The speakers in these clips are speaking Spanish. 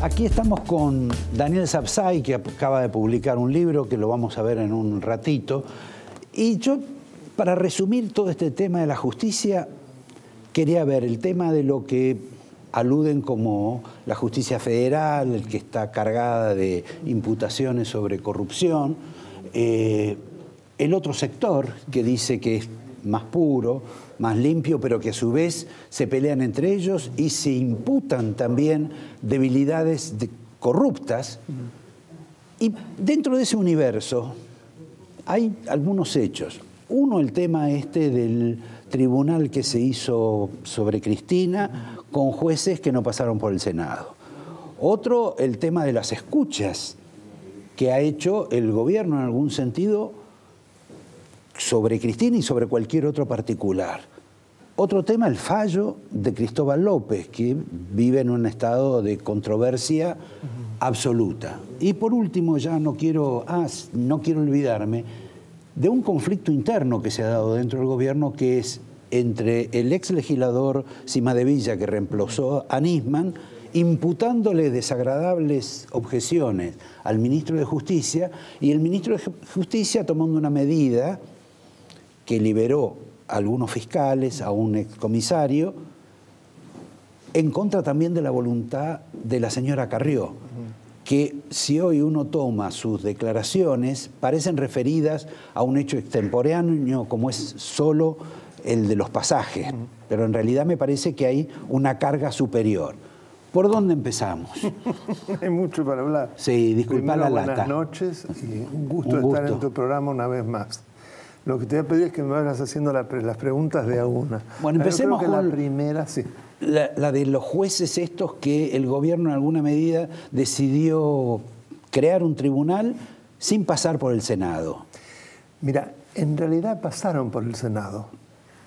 Aquí estamos con Daniel Sapsay, que acaba de publicar un libro que lo vamos a ver en un ratito. Y yo, para resumir todo este tema de la justicia, quería ver el tema de lo que aluden como la justicia federal, el que está cargada de imputaciones sobre corrupción, el otro sector que dice que es más puro, más limpio, pero que a su vez se pelean entre ellos y se imputan también debilidades corruptas. Y dentro de ese universo hay algunos hechos. Uno, el tema este del tribunal que se hizo sobre Cristina con jueces que no pasaron por el Senado. Otro, el tema de las escuchas que ha hecho el gobierno en algún sentido sobre Cristina y sobre cualquier otro particular. Otro tema, el fallo de Cristóbal López, que vive en un estado de controversia absoluta. Y por último, ya no quiero olvidarme de un conflicto interno que se ha dado dentro del gobierno, que es entre el ex legislador Cimadevilla, que reemplazó a Nisman, imputándole desagradables objeciones al ministro de Justicia, y el ministro de Justicia tomando una medida que liberó a algunos fiscales, a un excomisario, en contra también de la voluntad de la señora Carrió, que si hoy uno toma sus declaraciones, parecen referidas a un hecho extemporáneo como es solo el de los pasajes, pero en realidad me parece que hay una carga superior. ¿Por dónde empezamos? Hay mucho para hablar. Sí, disculpa la lata. Buenas noches y un gusto estar en tu programa una vez más. Lo que te voy a pedir es que me vayas haciendo las preguntas de a una. Bueno, empecemos con la primera, sí. La de los jueces estos que el gobierno en alguna medida decidió crear un tribunal sin pasar por el Senado. Mira, en realidad pasaron por el Senado,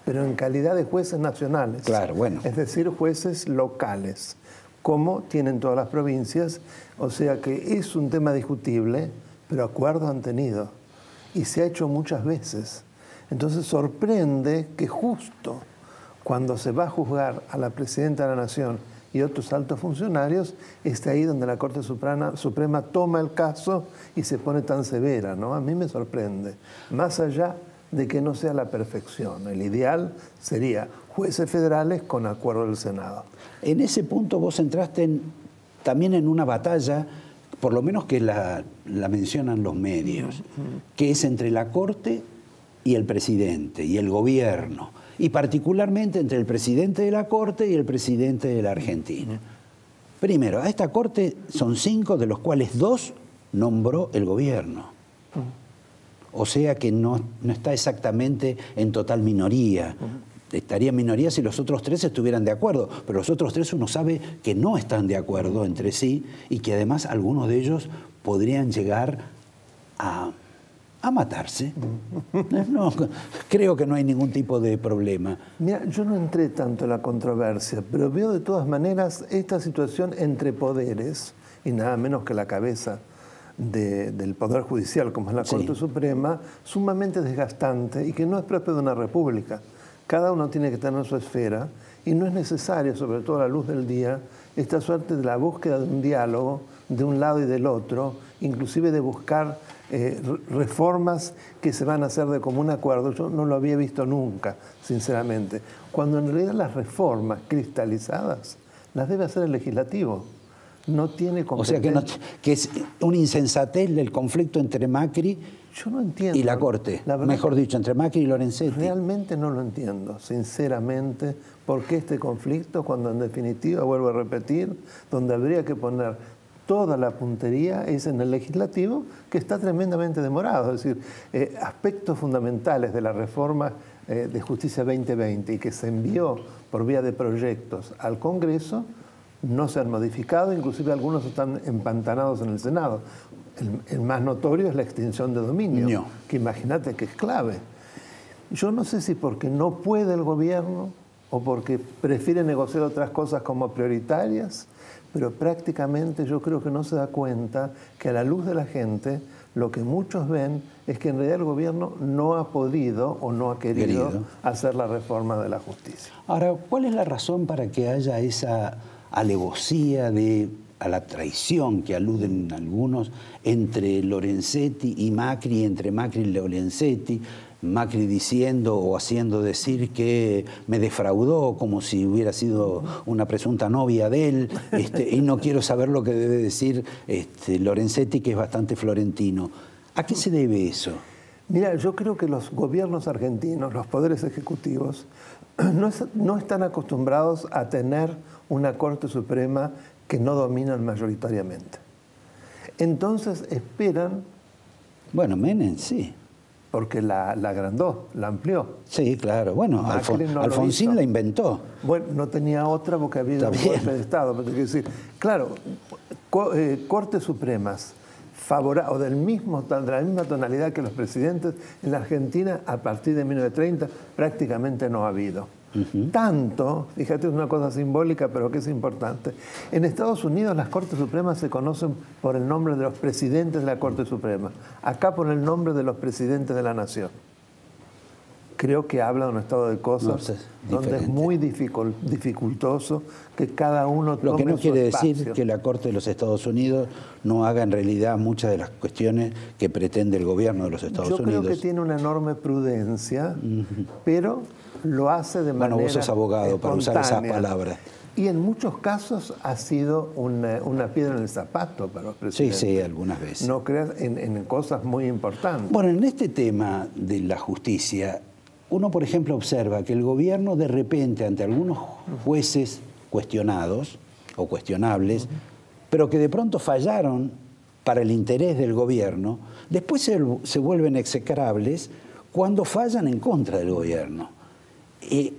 pero en calidad de jueces nacionales. Claro, bueno. Es decir, jueces locales, como tienen todas las provincias. O sea que es un tema discutible, pero acuerdos han tenido. Y se ha hecho muchas veces. Entonces sorprende que justo cuando se va a juzgar a la Presidenta de la Nación y otros altos funcionarios, esté ahí donde la Corte Suprema toma el caso y se pone tan severa, ¿no? A mí me sorprende. Más allá de que no sea la perfección. El ideal sería jueces federales con acuerdo del Senado. En ese punto vos entraste también en una batalla, por lo menos que la mencionan los medios, que es entre la Corte y el presidente y el gobierno, y particularmente entre el presidente de la Corte y el presidente de la Argentina. Primero, a esta Corte son 5, de los cuales 2 nombró el gobierno. O sea que no está exactamente en total minoría. Estaría en minoría si los otros 3 estuvieran de acuerdo, pero los otros 3 uno sabe que no están de acuerdo entre sí y que además algunos de ellos podrían llegar a matarse. No, creo que no hay ningún tipo de problema. Mira, yo no entré tanto en la controversia, pero veo de todas maneras esta situación entre poderes, y nada menos que la cabeza del Poder Judicial, como es la Corte Suprema, sumamente desgastante y que no es propio de una república. Cada uno tiene que tener su esfera y no es necesario, sobre todo a la luz del día, esta suerte de la búsqueda de un diálogo de un lado y del otro, inclusive de buscar reformas que se van a hacer de común acuerdo. Yo no lo había visto nunca, sinceramente. Cuando en realidad las reformas cristalizadas las debe hacer el legislativo. No tiene competencia. O sea que es una insensatez del conflicto entre Macri Yo no entiendo. y la Corte. Mejor dicho, entre Macri y Lorenzetti. Realmente no lo entiendo, sinceramente, por qué este conflicto, cuando en definitiva, vuelvo a repetir, donde habría que poner toda la puntería es en el legislativo, que está tremendamente demorado. Es decir, aspectos fundamentales de la reforma de Justicia 2020 y que se envió por vía de proyectos al Congreso, no se han modificado, inclusive algunos están empantanados en el Senado. El más notorio es la extinción de dominio, que imagínate que es clave. Yo no sé si porque no puede el gobierno o porque prefiere negociar otras cosas como prioritarias, pero prácticamente yo creo que no se da cuenta que a la luz de la gente lo que muchos ven es que en realidad el gobierno no ha podido o no ha querido hacer la reforma de la justicia. Ahora, ¿cuál es la razón para que haya esa alevosía de a la traición que aluden algunos entre Lorenzetti y Macri, entre Macri y Lorenzetti, Macri diciendo o haciendo decir que me defraudó como si hubiera sido una presunta novia de él, y no quiero saber lo que debe decir Lorenzetti, que es bastante florentino. ¿A qué se debe eso? Mira, yo creo que los gobiernos argentinos, los poderes ejecutivos, no están acostumbrados a tener una Corte Suprema que no dominan mayoritariamente. Entonces esperan... Bueno, Menem sí. Porque la agrandó, la amplió. Sí, claro. Bueno, Alfonsín la inventó. Bueno, no tenía otra porque había un golpe de Estado. Pero quiero decir, claro, Cortes Supremas o de la misma tonalidad que los presidentes en la Argentina a partir de 1930 prácticamente no ha habido. Tanto, fíjate, es una cosa simbólica, pero que es importante. En Estados Unidos las Cortes Supremas se conocen por el nombre de los presidentes de la Corte Suprema. Acá por el nombre de los presidentes de la Nación. Creo que habla de un estado de cosas donde es muy dificultoso que cada uno tome su espacio. Lo que no quiere decir que la Corte de los Estados Unidos no haga en realidad muchas de las cuestiones que pretende el gobierno de los Estados Unidos. Yo creo que tiene una enorme prudencia, pero lo hace de manera Bueno, vos sos abogado para usar esas palabras. Y en muchos casos ha sido una piedra en el zapato para los presidentes. Sí, sí, algunas veces. No creas en cosas muy importantes. Bueno, en este tema de la justicia, uno, por ejemplo, observa que el gobierno de repente, ante algunos jueces cuestionados o cuestionables, pero que de pronto fallaron para el interés del gobierno, después se vuelven execrables cuando fallan en contra del gobierno.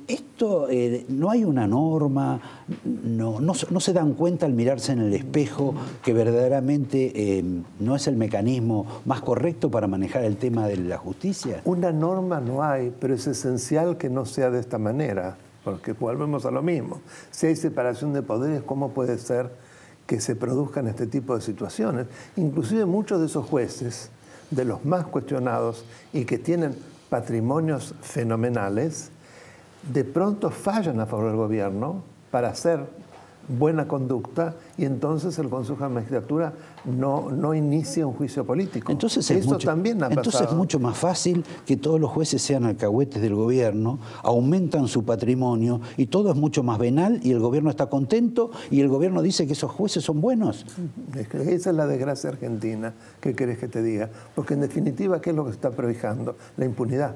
Esto, no hay una norma, no se dan cuenta al mirarse en el espejo que verdaderamente no es el mecanismo más correcto para manejar el tema de la justicia. Una norma no hay, pero es esencial que no sea de esta manera, porque volvemos a lo mismo. Si hay separación de poderes, ¿cómo puede ser que se produzcan este tipo de situaciones? Inclusive muchos de esos jueces, de los más cuestionados y que tienen patrimonios fenomenales, de pronto fallan a favor del gobierno para hacer buena conducta y entonces el Consejo de Magistratura no inicia un juicio político. Entonces también ha pasado. Entonces es mucho más fácil que todos los jueces sean alcahuetes del gobierno, aumentan su patrimonio y todo es mucho más venal y el gobierno está contento y el gobierno dice que esos jueces son buenos. Esa es la desgracia argentina, ¿qué querés que te diga? Porque en definitiva, ¿qué es lo que está prohijando? La impunidad.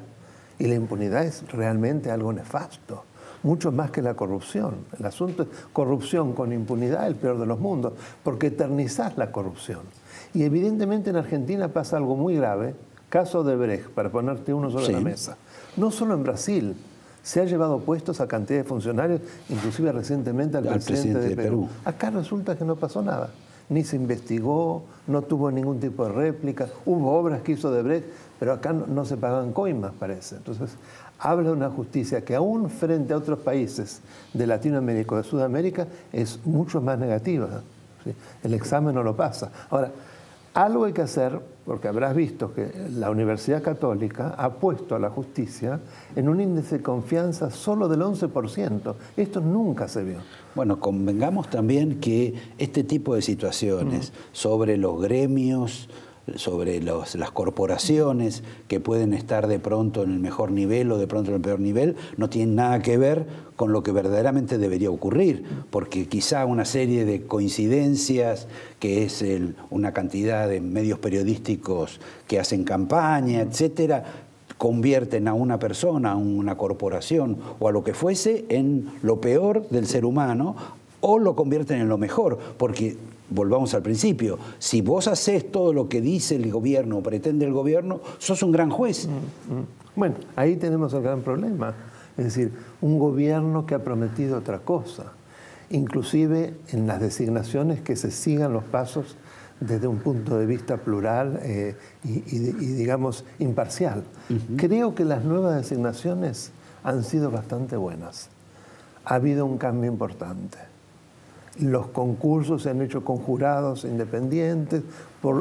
Y la impunidad es realmente algo nefasto, mucho más que la corrupción. El asunto es corrupción con impunidad, el peor de los mundos, porque eternizás la corrupción. Y evidentemente en Argentina pasa algo muy grave, caso de Brecht, para ponerte uno sobre la mesa. No solo en Brasil, se ha llevado puestos a cantidad de funcionarios, inclusive recientemente al presidente de Perú. Acá resulta que no pasó nada. Ni se investigó, no tuvo ningún tipo de réplica, hubo obras que hizo de Brecht, pero acá no se pagan coimas, parece. Entonces, habla de una justicia que aún frente a otros países de Latinoamérica o de Sudamérica es mucho más negativa. ¿Sí? El examen no lo pasa. Ahora, algo hay que hacer, porque habrás visto que la Universidad Católica ha puesto a la justicia en un índice de confianza solo del 11%. Esto nunca se vio. Bueno, convengamos también que este tipo de situaciones sobre los gremios, sobre las corporaciones que pueden estar de pronto en el mejor nivel o de pronto en el peor nivel, no tienen nada que ver con lo que verdaderamente debería ocurrir, porque quizá una serie de coincidencias, que es una cantidad de medios periodísticos que hacen campaña, etcétera, convierten a una persona, a una corporación o a lo que fuese en lo peor del ser humano o lo convierten en lo mejor, porque volvamos al principio, si vos haces todo lo que dice el gobierno o pretende el gobierno, sos un gran juez. Bueno, ahí tenemos el gran problema. Es decir, un gobierno que ha prometido otra cosa. Inclusive en las designaciones que se sigan los pasos desde un punto de vista plural y digamos, imparcial. Creo que las nuevas designaciones han sido bastante buenas. Ha habido un cambio importante. Los concursos se han hecho con jurados independientes,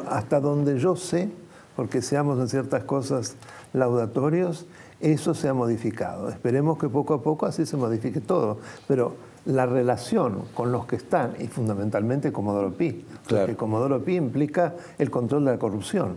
hasta donde yo sé, porque seamos en ciertas cosas laudatorios, eso se ha modificado. Esperemos que poco a poco así se modifique todo. Pero la relación con los que están, y fundamentalmente Comodoro Pi, claro, porque Comodoro Pi implica el control de la corrupción,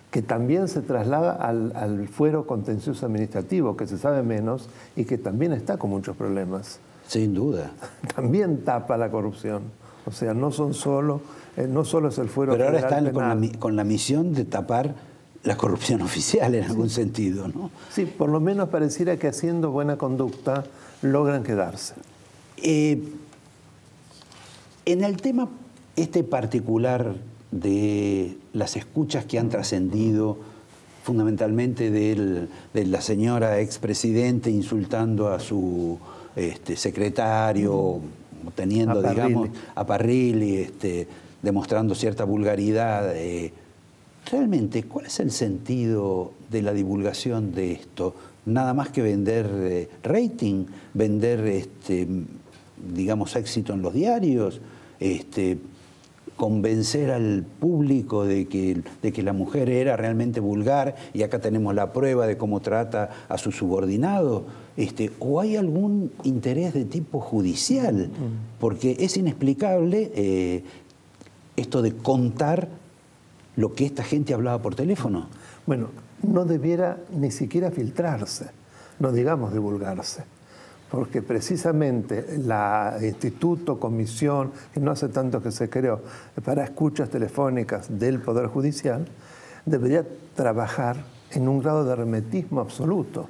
que también se traslada al fuero contencioso administrativo, que se sabe menos y que también está con muchos problemas. Sin duda. También tapa la corrupción. O sea, no solo es el fuero Pero ahora federal están penal. con la misión de tapar la corrupción oficial en algún sentido, ¿no? Sí, por lo menos pareciera que haciendo buena conducta logran quedarse. En el tema particular de las escuchas que han trascendido, fundamentalmente de la señora expresidente insultando a su secretario, teniendo, digamos, a Parrilli, demostrando cierta vulgaridad. Realmente, ¿cuál es el sentido de la divulgación de esto? Nada más que vender rating, vender, digamos, éxito en los diarios, convencer al público de que la mujer era realmente vulgar y acá tenemos la prueba de cómo trata a su subordinado, o hay algún interés de tipo judicial, porque es inexplicable esto de contar lo que esta gente hablaba por teléfono. Bueno, no debiera ni siquiera filtrarse, no digamos divulgarse, porque precisamente la instituto, comisión, que no hace tanto que se creó, para escuchas telefónicas del Poder Judicial, debería trabajar en un grado de hermetismo absoluto.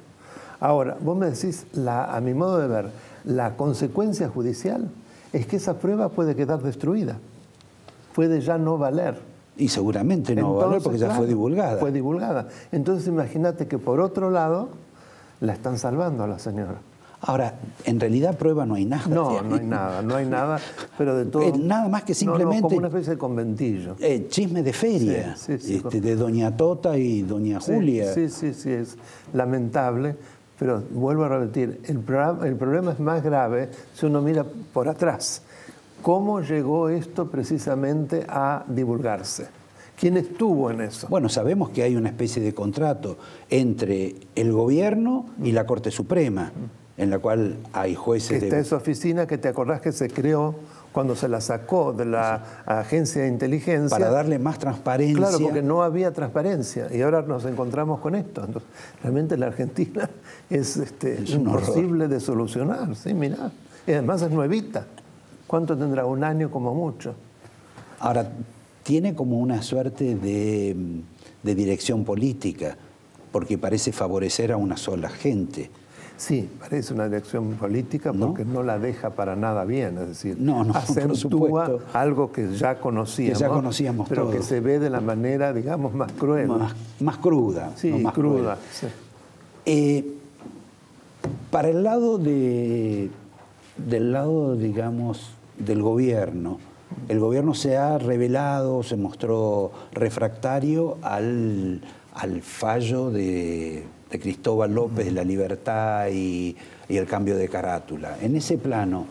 Ahora, vos me decís, a mi modo de ver, la consecuencia judicial es que esa prueba puede quedar destruida, puede ya no valer. Y seguramente no va a valer porque ya fue divulgada. Fue divulgada. Entonces imagínate que por otro lado la están salvando a la señora. Ahora, en realidad prueba no hay nada. No, no hay nada, pero de todo... nada más que simplemente... como una especie de conventillo. Chisme de feria, sí. De doña Tota y doña Julia. Sí, es lamentable, pero vuelvo a repetir, el problema es más grave si uno mira por atrás. ¿Cómo llegó esto precisamente a divulgarse? ¿Quién estuvo en eso? Bueno, sabemos que hay una especie de contrato entre el gobierno y la Corte Suprema, en la cual hay jueces Está esa oficina que te acordás que se creó cuando se la sacó de la agencia de inteligencia. Para darle más transparencia. Claro, porque no había transparencia y ahora nos encontramos con esto. Entonces, realmente la Argentina es imposible de solucionar. Sí, mirá. Y además es nuevita. ¿Cuánto tendrá? Un año como mucho. Ahora, tiene como una suerte de dirección política, porque parece favorecer a una sola gente. Sí, parece una dirección política porque no la deja para nada bien, es decir, acentúa algo que ya conocíamos, pero todos, que se ve de la manera, digamos, más cruel. Más cruda. Sí, más cruda. Sí. Para el lado del lado, digamos, del gobierno, el gobierno se ha revelado, se mostró refractario al fallo de Cristóbal López de la libertad y el cambio de carátula. En ese plano,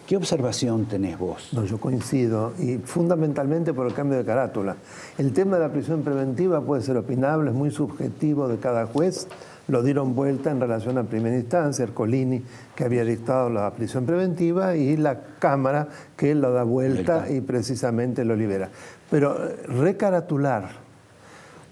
¿qué observación tenés vos? No, yo coincido, y fundamentalmente por el cambio de carátula. El tema de la prisión preventiva puede ser opinable, es muy subjetivo de cada juez. Lo dieron vuelta en relación a primera instancia, Ercolini, que había dictado la prisión preventiva, y la Cámara, que lo da vuelta y precisamente lo libera. Pero recaratular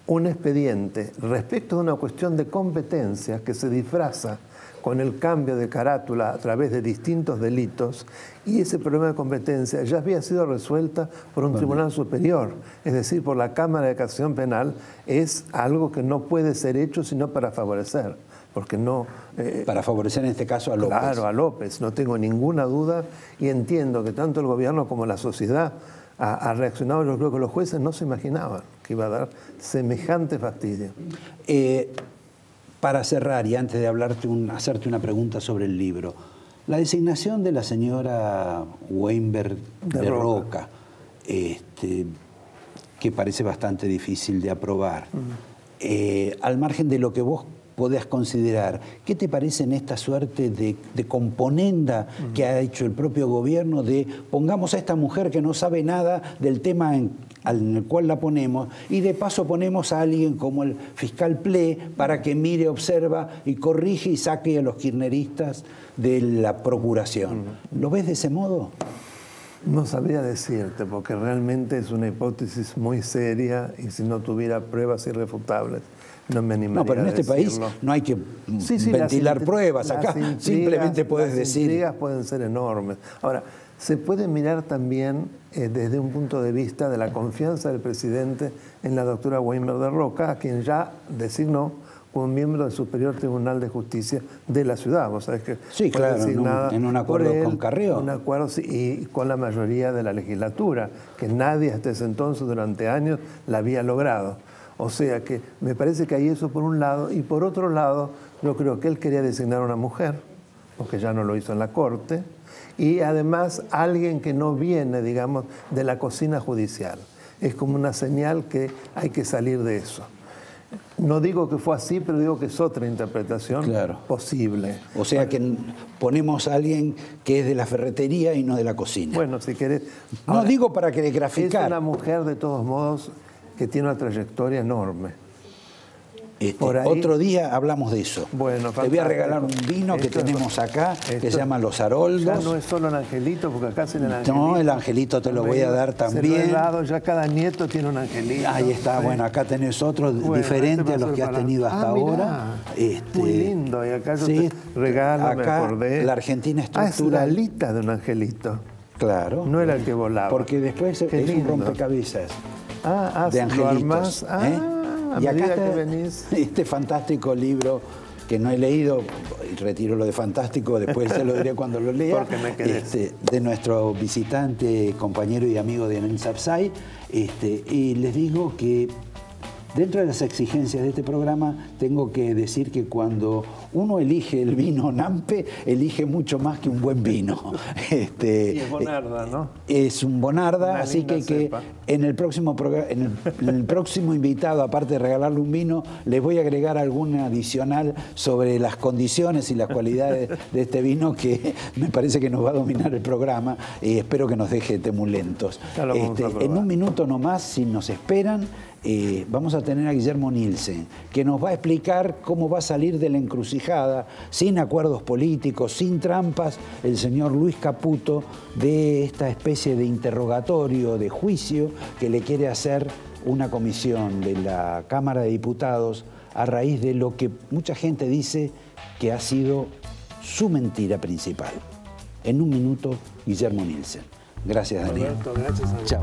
un expediente respecto de una cuestión de competencia que se disfraza con el cambio de carátula a través de distintos delitos, y ese problema de competencia ya había sido resuelta por un tribunal superior, es decir, por la Cámara de Casación Penal, es algo que no puede ser hecho sino para favorecer, porque no... para favorecer en este caso a López. Claro, a López, no tengo ninguna duda, y entiendo que tanto el gobierno como la sociedad ha reaccionado. Yo creo que los jueces no se imaginaban que iba a dar semejante fastidio. Para cerrar, y antes de hacerte una pregunta sobre el libro, la designación de la señora Weinberg de Roca, que parece bastante difícil de aprobar, al margen de lo que vos podés considerar. ¿Qué te parece en esta suerte de componenda que ha hecho el propio gobierno de pongamos a esta mujer que no sabe nada del tema en el cual la ponemos y de paso ponemos a alguien como el fiscal Ple para que mire, observa y corrige y saque a los kirchneristas de la procuración? ¿Lo ves de ese modo? No sabría decirte, porque realmente es una hipótesis muy seria y si no tuviera pruebas irrefutables no me animaría a decirlo. No, pero en este país no hay que ventilar pruebas. Acá simplemente puedes decir... Las intrigas pueden ser enormes. Ahora, se puede mirar también desde un punto de vista de la confianza del presidente en la doctora Weinberg de Roca, a quien ya designó como miembro del Superior Tribunal de Justicia de la ciudad. Vos sabés que sí, claro, en un acuerdo con Carrió. Un acuerdo, sí, y con la mayoría de la legislatura, que nadie hasta ese entonces, durante años, la había logrado. O sea que me parece que hay eso por un lado, y por otro lado, yo creo que él quería designar a una mujer, porque ya no lo hizo en la Corte, y además alguien que no viene, digamos, de la cocina judicial. Es como una señal que hay que salir de eso. No digo que fue así, pero digo que es otra interpretación posible. O sea que ponemos a alguien que es de la ferretería y no de la cocina. Bueno, si querés... No digo para que graficar. Es una mujer, de todos modos, que tiene una trayectoria enorme. Otro día hablamos de eso. Bueno, te voy a regalar un vino que tenemos acá, que se llama Los Haroldos. Ya no es solo el angelito, porque acá hacen el angelito. No, el angelito te lo voy a dar también. Se lo he dado, ya cada nieto tiene un angelito. Ahí está, bueno, acá tenés otro diferente a los que has tenido hasta ahora. Muy lindo, y acá yo te regalo, acá, me acordé. La Argentina estructural. Es la alita de un angelito. Claro. No era el que volaba. Porque después es un rompecabezas de angelitos. ¿Lo armás? Y acá está este fantástico libro que no he leído, retiro lo de fantástico, después se lo diré cuando lo lea, de nuestro visitante, compañero y amigo de Daniel Sapsay, y les digo que dentro de las exigencias de este programa tengo que decir que cuando uno elige el vino Nampe, elige mucho más que un buen vino. Y es Bonarda, ¿no? Es un Bonarda, así que en el próximo invitado, aparte de regalarle un vino, les voy a agregar alguna adicional sobre las condiciones y las cualidades de este vino que me parece que nos va a dominar el programa y espero que nos deje temulentos. En un minuto nomás, si nos esperan, vamos a tener a Guillermo Nielsen, que nos va a explicar cómo va a salir de la encrucijada, sin acuerdos políticos, sin trampas, el señor Luis Caputo, de esta especie de interrogatorio, de juicio, que le quiere hacer una comisión de la Cámara de Diputados a raíz de lo que mucha gente dice que ha sido su mentira principal. En un minuto, Guillermo Nielsen. Gracias, Daniel. Roberto, gracias a ti. Chao.